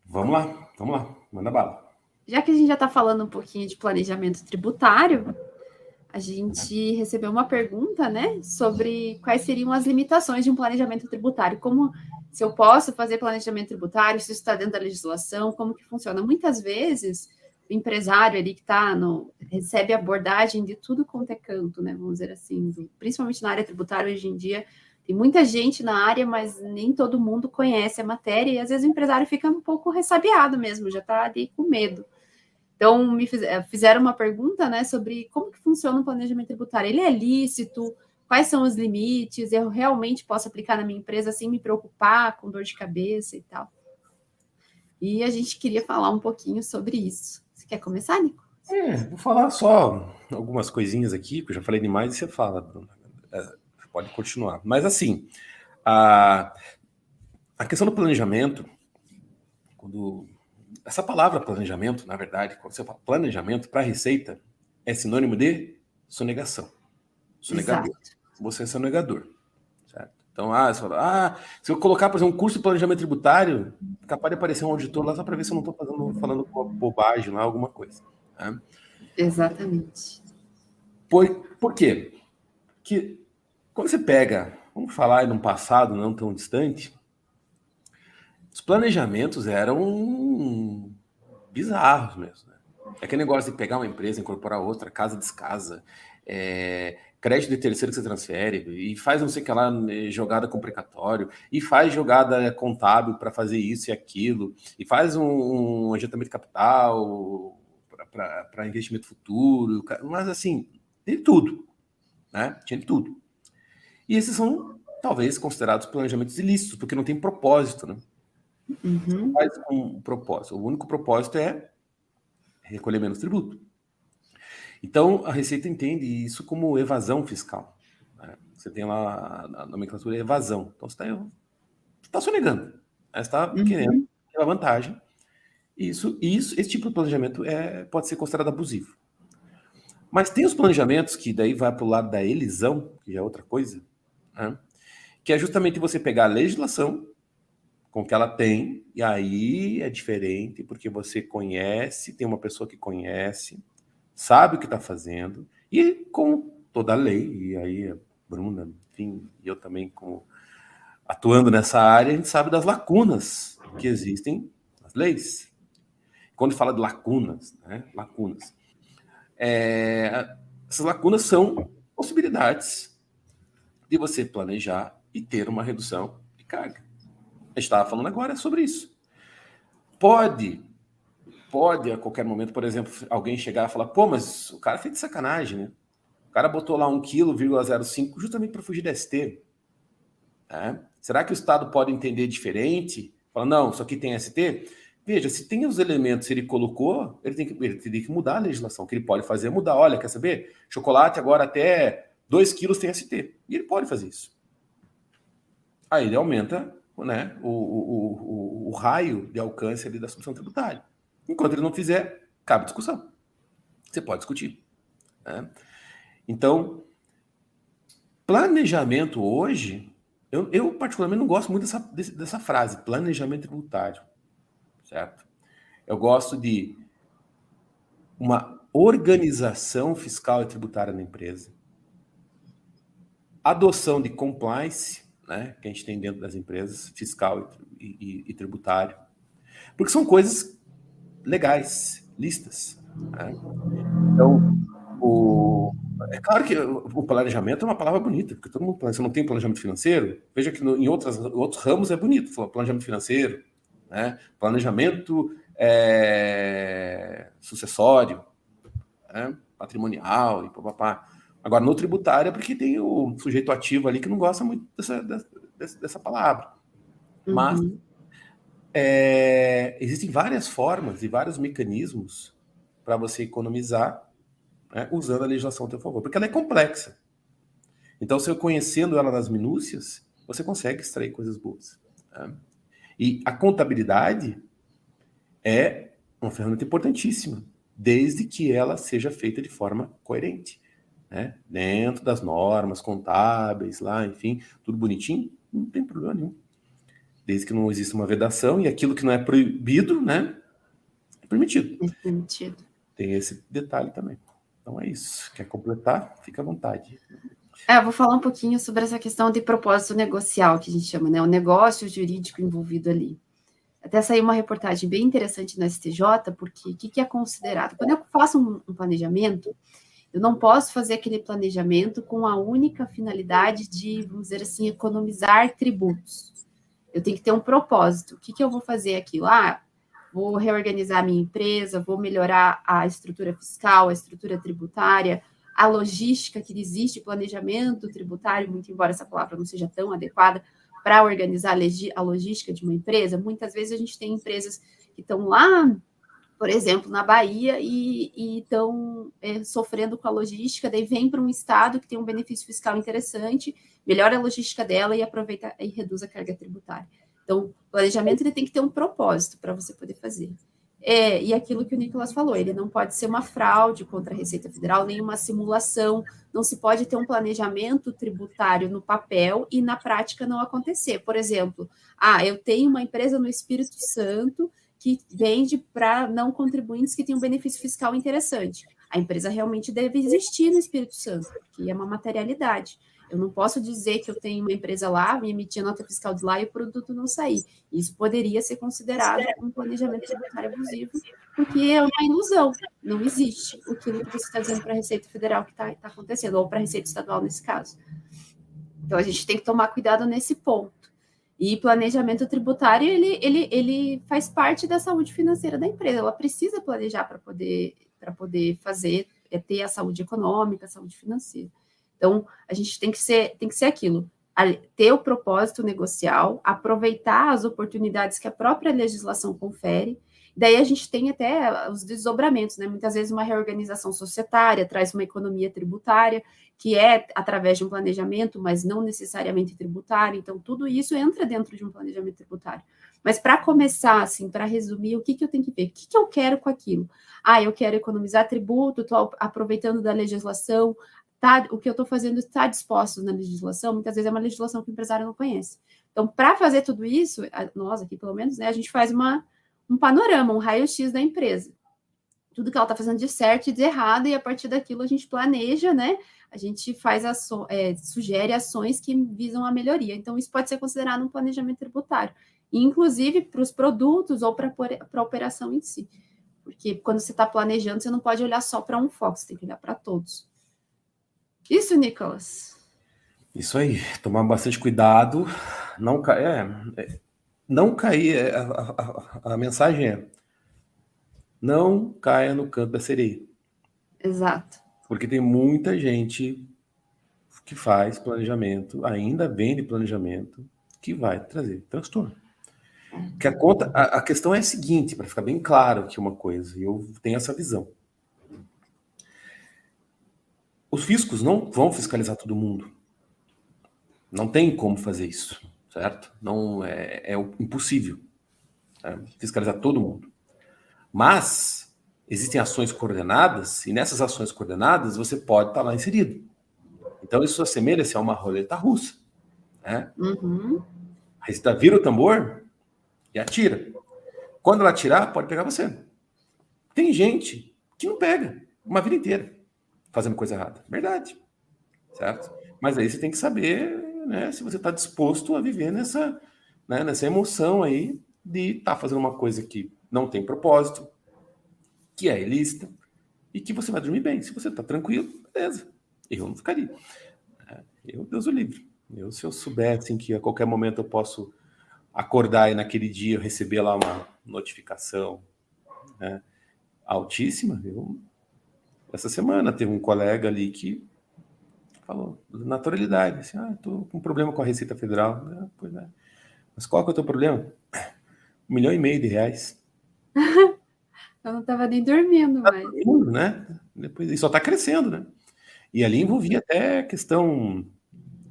Vamos lá, manda bala. Já que a gente já está falando um pouquinho de planejamento tributário, a gente recebeu uma pergunta, né, sobre quais seriam as limitações de um planejamento tributário, como se eu posso fazer planejamento tributário, se isso está dentro da legislação, como que funciona. Muitas vezes, o empresário ali que recebe abordagem de tudo quanto é canto, né, vamos dizer assim, principalmente na área tributária hoje em dia, tem muita gente na área, mas nem todo mundo conhece a matéria, e às vezes o empresário fica um pouco ressabiado mesmo, já está ali com medo. Então, fizeram uma pergunta, né, sobre como que funciona o planejamento tributário. Ele é lícito? Quais são os limites? Eu realmente posso aplicar na minha empresa sem me preocupar com dor de cabeça e tal? E a gente queria falar um pouquinho sobre isso. Você quer começar, Nico? Vou falar só algumas coisinhas aqui, porque eu já falei demais e você fala, Bruno. Pode continuar. Mas assim, a questão do planejamento, essa palavra planejamento, na verdade, quando você fala planejamento para a Receita, é sinônimo de sonegação. Sonegador. Exato. Você é sonegador. Certo? Então, você fala, se eu colocar, por exemplo, um curso de planejamento tributário, é capaz de aparecer um auditor lá só para ver se eu não estou falando bobagem lá, alguma coisa. Né? Exatamente. Por quê? Porque quando você pega, vamos falar num passado não tão distante, os planejamentos eram bizarros mesmo. Né? Aquele negócio de pegar uma empresa, incorporar outra, casa descasa, crédito de terceiro que você transfere, e faz não sei o que lá, jogada com precatório, e faz jogada contábil para fazer isso e aquilo, e faz um adiantamento de capital para investimento futuro, mas assim, tem tudo. Né? Tinha de tudo. E esses são, talvez, considerados planejamentos ilícitos, porque não tem propósito, né? Uhum. Faz um propósito. O único propósito é recolher menos tributo. Então, a Receita entende isso como evasão fiscal. Né? Você tem lá a nomenclatura evasão. Então, você está sonegando. Né? Você está querendo ter uma vantagem. Esse tipo de planejamento pode ser considerado abusivo. Mas tem os planejamentos que daí vai para o lado da elisão, que já é outra coisa, né? Que é justamente você pegar a legislação com o que ela tem, e aí é diferente, porque você conhece, tem uma pessoa que conhece, sabe o que está fazendo, e com toda a lei, e aí a Bruna, enfim, e eu também atuando nessa área, a gente sabe das lacunas que existem nas leis. Quando fala de lacunas, né? Essas lacunas são possibilidades de você planejar e ter uma redução de carga. A gente estava falando agora sobre isso. Pode a qualquer momento, por exemplo, alguém chegar e falar, pô, mas o cara fez de sacanagem, né? O cara botou lá 1,05 kg justamente para fugir da ST. Né? Será que o Estado pode entender diferente? Fala, não, isso aqui tem ST? Veja, se tem os elementos que ele colocou, ele teria que mudar a legislação. O que ele pode fazer é mudar. Olha, quer saber? Chocolate agora até 2 quilos tem ST. E ele pode fazer isso. Aí ele aumenta, né, o raio de alcance ali da subvenção tributária. Enquanto ele não fizer, cabe discussão. Você pode discutir. Né? Então, planejamento hoje, eu particularmente não gosto muito dessa frase, planejamento tributário. Certo? Eu gosto de uma organização fiscal e tributária na empresa, adoção de compliance, né, que a gente tem dentro das empresas, fiscal e tributário, porque são coisas legais, listas. Né? Então, é claro que o planejamento é uma palavra bonita, porque todo mundo você não tem planejamento financeiro. Veja que em outros ramos é bonito, planejamento financeiro, né? Planejamento sucessório, né? Patrimonial e papapá. Agora, no tributário é porque tem o sujeito ativo ali que não gosta muito dessa palavra. Mas existem várias formas e vários mecanismos para você economizar, né, usando a legislação a seu favor, porque ela é complexa. Então, se eu conhecendo ela nas minúcias, você consegue extrair coisas boas. Né? E a contabilidade é uma ferramenta importantíssima, desde que ela seja feita de forma coerente. Né? Dentro das normas contábeis, lá, enfim, tudo bonitinho, não tem problema nenhum. desde que não exista uma vedação, e aquilo que não é proibido, né, é permitido. É permitido. Tem esse detalhe também. Então é isso. Quer completar? Fica à vontade. Eu vou falar um pouquinho sobre essa questão de propósito negocial, que a gente chama, né? O negócio jurídico envolvido ali. Até saiu uma reportagem bem interessante no STJ, porque o que é considerado? Quando eu faço um planejamento, eu não posso fazer aquele planejamento com a única finalidade de, vamos dizer assim, economizar tributos. Eu tenho que ter um propósito. O que eu vou fazer aquilo? Vou reorganizar a minha empresa, vou melhorar a estrutura fiscal, a estrutura tributária, a logística que existe, planejamento tributário, muito embora essa palavra não seja tão adequada, para organizar a logística de uma empresa. Muitas vezes a gente tem empresas que estão lá, por exemplo, na Bahia, e estão sofrendo com a logística, daí vem para um estado que tem um benefício fiscal interessante, melhora a logística dela e aproveita e reduz a carga tributária. Então, o planejamento ele tem que ter um propósito para você poder fazer. E aquilo que o Nicolas falou, ele não pode ser uma fraude contra a Receita Federal, nem uma simulação, não se pode ter um planejamento tributário no papel e na prática não acontecer. Por exemplo, eu tenho uma empresa no Espírito Santo que vende para não contribuintes que tem um benefício fiscal interessante. A empresa realmente deve existir no Espírito Santo, porque é uma materialidade. Eu não posso dizer que eu tenho uma empresa lá, me emitir a nota fiscal de lá e o produto não sair. Isso poderia ser considerado um planejamento tributário abusivo, porque é uma ilusão. Não existe aquilo que você está dizendo para a Receita Federal que está acontecendo, ou para a Receita Estadual nesse caso. Então, a gente tem que tomar cuidado nesse ponto. E planejamento tributário, ele faz parte da saúde financeira da empresa. Ela precisa planejar para poder fazer, ter a saúde econômica, a saúde financeira. Então, a gente tem que ser aquilo, ter o propósito negocial, aproveitar as oportunidades que a própria legislação confere. Daí a gente tem até os desdobramentos, né? Muitas vezes uma reorganização societária traz uma economia tributária, que é através de um planejamento, mas não necessariamente tributário. Então, tudo isso entra dentro de um planejamento tributário. Mas para começar, assim, para resumir, o que eu tenho que ver? O que eu quero com aquilo? Eu quero economizar tributo, estou aproveitando da legislação, o que eu estou fazendo está disposto na legislação, muitas vezes é uma legislação que o empresário não conhece. Então, para fazer tudo isso, nós aqui, pelo menos, né, a gente faz um panorama, um raio-x da empresa. Tudo que ela está fazendo de certo e de errado, e a partir daquilo a gente planeja, né? A gente faz sugere ações que visam a melhoria. Então, isso pode ser considerado um planejamento tributário, inclusive para os produtos ou para a operação em si. Porque quando você está planejando, você não pode olhar só para um foco, você tem que olhar para todos. Isso, Nicolas. Isso aí, tomar bastante cuidado, não cair, a mensagem é, não caia no canto da sereia. Exato. Porque tem muita gente que faz planejamento, ainda vende planejamento, que vai trazer transtorno. Que a questão é a seguinte, para ficar bem claro aqui uma coisa, e eu tenho essa visão. Os fiscos não vão fiscalizar todo mundo. Não tem como fazer isso, certo? Não é impossível, né? Fiscalizar todo mundo. Mas existem ações coordenadas, e nessas ações coordenadas você pode estar lá inserido. Então isso assemelha-se a uma roleta russa, né? Uhum. A Receita vira o tambor e atira. Quando ela atirar, pode pegar você. Tem gente que não pega uma vida inteira fazendo coisa errada. Verdade. Certo? Mas aí você tem que saber, né, se você está disposto a viver nessa emoção aí de estar fazendo uma coisa que não tem propósito, que é ilícita, e que você vai dormir bem. Se você está tranquilo, beleza. Eu não ficaria. Deus o livre. Se eu soubesse que a qualquer momento eu posso acordar e naquele dia eu receber lá uma notificação, né, altíssima, essa semana teve um colega ali que falou, naturalidade, assim, tô com um problema com a Receita Federal. Pois é. Mas qual que é o teu problema? R$1,5 milhão. Eu não estava nem dormindo mais. Dormindo, né? E só está crescendo, né? E ali envolvia até questão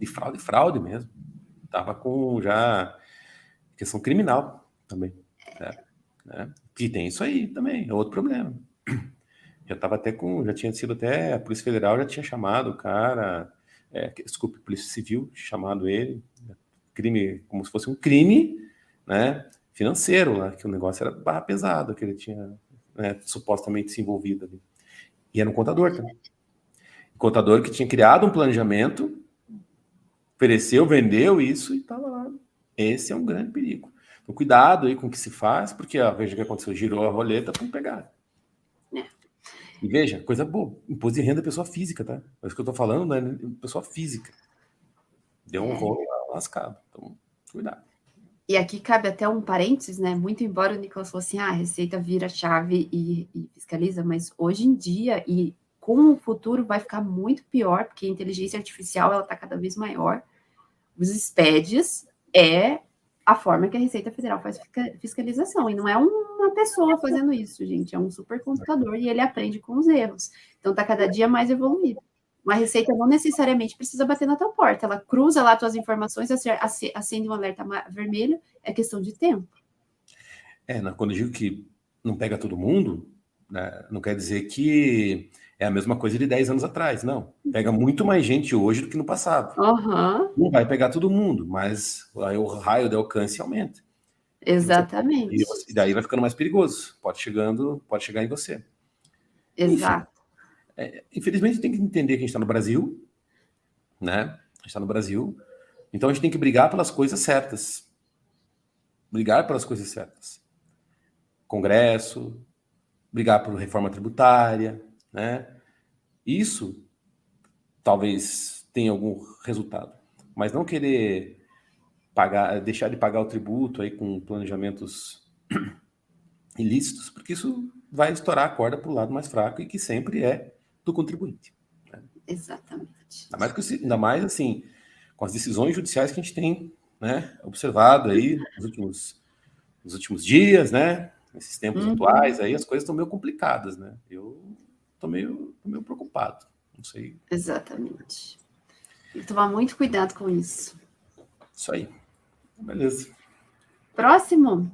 de fraude mesmo. Tava com já questão criminal também. Né? E tem isso aí também, é outro problema. Já tinha sido até, a Polícia Federal já tinha chamado o cara, Polícia Civil, chamado ele, crime, como se fosse um crime, né, financeiro lá, que o negócio era barra pesada, que ele tinha, né, supostamente se envolvido ali. E era um contador também. Um contador que tinha criado um planejamento, ofereceu, vendeu isso e estava lá. Esse é um grande perigo. Então, cuidado aí com o que se faz, porque veja o que aconteceu, girou a roleta para pegar. E veja, coisa boa, imposto de renda é pessoa física, tá? É isso que eu tô falando, né? Pessoa física. Deu um rolo lascado. Então, cuidado. E aqui cabe até um parênteses, né? Muito embora o Nicolas fosse assim, a Receita vira chave e fiscaliza, mas hoje em dia, e com o futuro, vai ficar muito pior, porque a inteligência artificial, ela tá cada vez maior. Os SPEDs é a forma que a Receita Federal faz fiscalização, e não é uma pessoa fazendo isso, gente, é um supercomputador e ele aprende com os erros. Então tá cada dia mais evoluído. Uma Receita não necessariamente precisa bater na tua porta, ela cruza lá tuas informações, acende um alerta vermelho, é questão de tempo. Quando eu digo que não pega todo mundo, né, não quer dizer que é a mesma coisa de 10 anos atrás, não. Pega muito mais gente hoje do que no passado. Uhum. Não vai pegar todo mundo, mas aí o raio de alcance aumenta. Exatamente. E daí vai ficando mais perigoso. Pode chegar em você. Exato. Enfim, infelizmente tem que entender que a gente está no Brasil, né? A gente está no Brasil, então a gente tem que brigar pelas coisas certas. Brigar pelas coisas certas. Congresso, brigar por reforma tributária, né? Isso talvez tenha algum resultado, mas não querer deixar de pagar o tributo aí com planejamentos ilícitos, porque isso vai estourar a corda para o lado mais fraco e que sempre é do contribuinte. Né? Exatamente. Ainda mais assim, com as decisões judiciais que a gente tem, né, observado aí nos últimos dias, né? Nesses tempos atuais, aí as coisas estão meio complicadas, né? Eu tô meio preocupado. Não sei. Exatamente. Tem que tomar muito cuidado com isso. Isso aí. Beleza. Próximo.